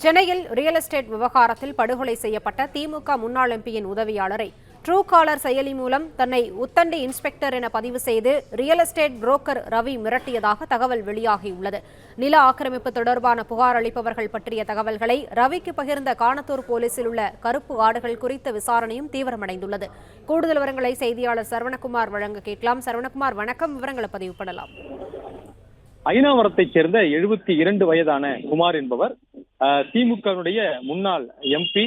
சென்னையில் real estate விவகாரத்தில் படுகொலை செய்யப்பட்ட திமுக முன்னாள் எம்பியின் உதவியாளரை ட்ரூ காலர் செயலி மூலம் தன்னை உத்தண்டி இன்ஸ்பெக்டர் என பதிவு செய்து ரியல் எஸ்டேட் புரோக்கர் ரவி மிரட்டியதாக தகவல் வெளியாகியுள்ளது. நில ஆக்கிரமிப்பு தொடர்பான புகார் அளிப்பவர்கள் பற்றிய தகவல்களை ரவிக்கு பகிர்ந்த காணத்தூர் போலீசில் உள்ள கருப்பு ஆடுகள் குறித்த விசாரணையும் தீவிரமடைந்துள்ளது. கூடுதல் விவரங்களை செய்தியாளர் சரவணகுமார் வழங்க கேட்கலாம். சரவணகுமார், வணக்கம். விவரங்களை பதிவு பண்ணலாம். ஐனாவரத்தைச் சேர்ந்த 72 வயதான குமார் என்பவர் திமுகவுடைய முன்னாள் எம்பி,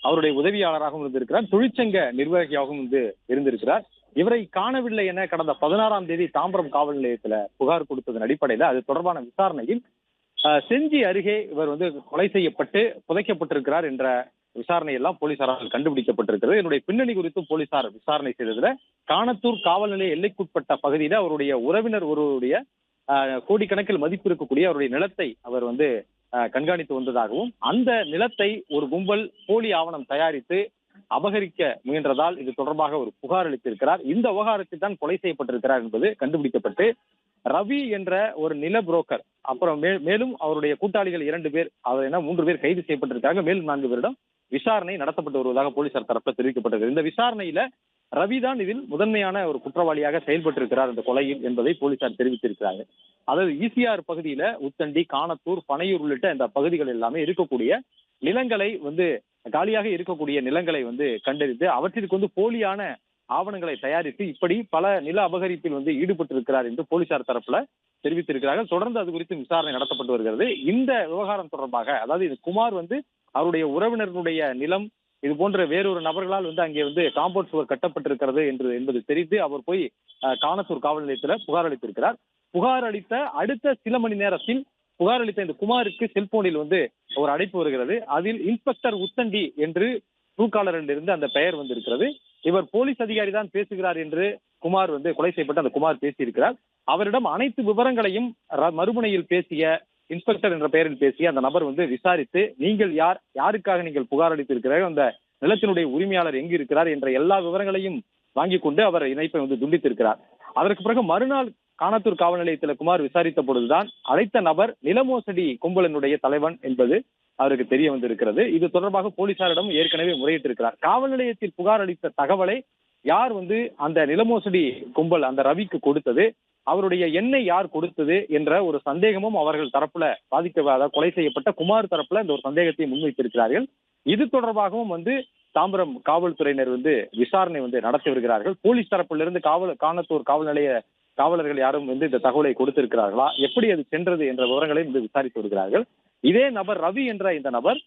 அவருடைய உதவியாளராகவும் இருந்திருக்கிறார். தொழிற்சங்க நிர்வாகியாகவும் இருந்திருக்கிறார். இவரை காணவில்லை என கடந்த 16ஆம் தேதி தாம்பரம் காவல் நிலையத்தில் புகார் கொடுத்ததன் அடிப்படையில் அது தொடர்பான விசாரணையில் செஞ்சி அருகே இவர் கொலை செய்யப்பட்டு புதைக்கப்பட்டிருக்கிறார் என்ற விசாரணை எல்லாம் போலீசாரால் கண்டுபிடிக்கப்பட்டிருக்கிறது. என்னுடைய பின்னணி குறித்து போலீசார் விசாரணை செய்ததுல காணத்தூர் காவல் நிலைய எல்லைக்குட்பட்ட பகுதியில் அவருடைய உறவினர் ஒருவருடைய கோடிக்கணக்கில் மதிப்பு இருக்கக்கூடிய அவருடைய நிலத்தை அவர் கண்காணித்து வந்ததாகவும், அந்த நிலத்தை ஒரு கும்பல் போலி ஆவணம் தயாரித்து அபகரிக்க முயன்றதால் இது தொடர்பாக ஒரு புகார் அளித்திருக்கிறார். இந்த விவகாரத்தில் தான் கொலை செய்யப்பட்டிருக்கிறார் என்பது கண்டுபிடிக்கப்பட்டு ரவி என்ற ஒரு நில புரோக்கர், அப்புறம் மேலும் அவருடைய கூட்டாளிகள் 2 பேர், அவர் 3 பேர் கைது செய்யப்பட்டிருக்காங்க. மேலும் 4 பேரிடம் விசாரணை நடத்தப்பட்டு வருவதாக போலீசார் தரப்பில் தெரிவிக்கப்பட்டிருக்கிறது. இந்த விசாரணையில ரவிதான் இதில் முதன்மையான ஒரு குற்றவாளியாக செயல்பட்டிருக்கிறார் இந்த கொலையில் என்பதை போலீசார் தெரிவித்திருக்கிறார்கள். அதாவது ஈசிஆர் பகுதியில உத்தண்டி, காணத்தூர், பனையூர் உள்ளிட்ட இந்த பகுதிகள் எல்லாமே இருக்கக்கூடிய நிலங்களை காலியாக இருக்கக்கூடிய நிலங்களை கண்டறிந்து அவற்றிற்கு போலியான ஆவணங்களை தயாரித்து இப்படி பல நில அபகரிப்பில் ஈடுபட்டிருக்கிறார் என்று போலீசார் தரப்புல தெரிவித்திருக்கிறார்கள். தொடர்ந்து அது குறித்து விசாரணை நடத்தப்பட்டு வருகிறது. இந்த விவகாரம் தொடர்பாக, அதாவது இது குமார் அவருடைய உறவினர்களுடைய நிலம் இது போன்ற வேறொரு நபர்களால் அங்கே காம்பவுண்ட் சுவர் கட்டப்பட்டிருக்கிறது என்பது தெரிந்து அவர் போய் காணத்தூர் காவல் நிலையத்தில் புகார் அளித்திருக்கிறார். புகார் அளித்த அடுத்த சில மணி நேரத்தில் புகார் அளித்த இந்த குமாருக்கு செல்போனில் ஒரு அழைப்பு வருகிறது. அதில் இன்ஸ்பெக்டர் உத்தண்டி என்று ட்ரூகாலரில் இருந்து அந்த பெயர் இருக்கிறது. இவர் போலீஸ் அதிகாரி தான் பேசுகிறார் என்று குமார் கொலை செய்யப்பட்ட அந்த குமார் பேசியிருக்கிறார். அவரிடம் அனைத்து விவரங்களையும் மறுமுனையில் பேசிய இன்ஸ்பெக்டர் என்ற பெயரில் பேசிய அந்த நபர் விசாரித்து, நீங்கள் யார், யாருக்காக நீங்கள் புகார் அளித்திருக்கிறார்கள், அந்த நிலத்தினுடைய உரிமையாளர் எங்கு இருக்கிறார் என்ற எல்லா விவரங்களையும் வாங்கிக் கொண்டு அவர் இணைப்பை துண்டித்திருக்கிறார். அதற்கு பிறகு மறுநாள் காணத்தூர் காவல் நிலையத்தில் குமார் விசாரித்த பொழுதுதான் அழைத்த நபர் நிலமோசடி கும்பலினுடைய தலைவன் என்பது அவருக்கு தெரிய வந்திருக்கிறது. இது தொடர்பாக போலீசாரிடம் ஏற்கனவே முறையிட்டிருக்கிறார். காவல் நிலையத்தில் புகார் அளித்த தகவலை யார் அந்த நிலமோசடி கும்பல் அந்த ரவிக்கு கொடுத்தது, அவருடைய எண்ணை யார் கொடுத்தது என்ற ஒரு சந்தேகமும் அவர்கள் தரப்புல கொலை செய்யப்பட்ட குமார் தரப்புல இந்த ஒரு சந்தேகத்தை முன்வைத்திருக்கிறார்கள். இது தொடர்பாகவும் தாம்பரம் காவல்துறையினர் விசாரணை நடத்தி வருகிறார்கள். போலீஸ் தரப்பிலிருந்து காணத்தூர் காவல் நிலைய காவலர்கள் யாரும் இந்த தகவலை கொடுத்திருக்கிறார்களா, எப்படி அது சென்றது என்ற விவரங்களை விசாரித்து வருகிறார்கள். இதே நபர் ரவி என்ற இந்த நபர்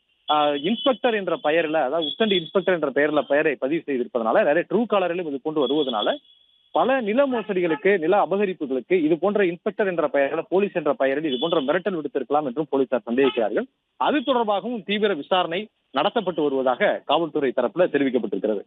இன்ஸ்பெக்டர் என்ற பெயரில், அதாவது உத்தண்டி இன்ஸ்பெக்டர் என்ற பெயரை பதிவு செய்திருப்பதனால நிறைய ட்ரூ காலரிலும் இது கொண்டு வருவதனால பல நில மோசடிகளுக்கு, நில அபகரிப்புகளுக்கு இது போன்ற இன்ஸ்பெக்டர் என்ற பெயரில், போலீஸ் என்ற பெயரில் இது போன்ற மிரட்டல் விடுத்திருக்கலாம் என்றும் போலீசார் சந்தேகிக்கிறார்கள். அது தொடர்பாகவும் தீவிர விசாரணை நடத்தப்பட்டு வருவதாக காவல்துறை தரப்புல தெரிவிக்கப்பட்டிருக்கிறது.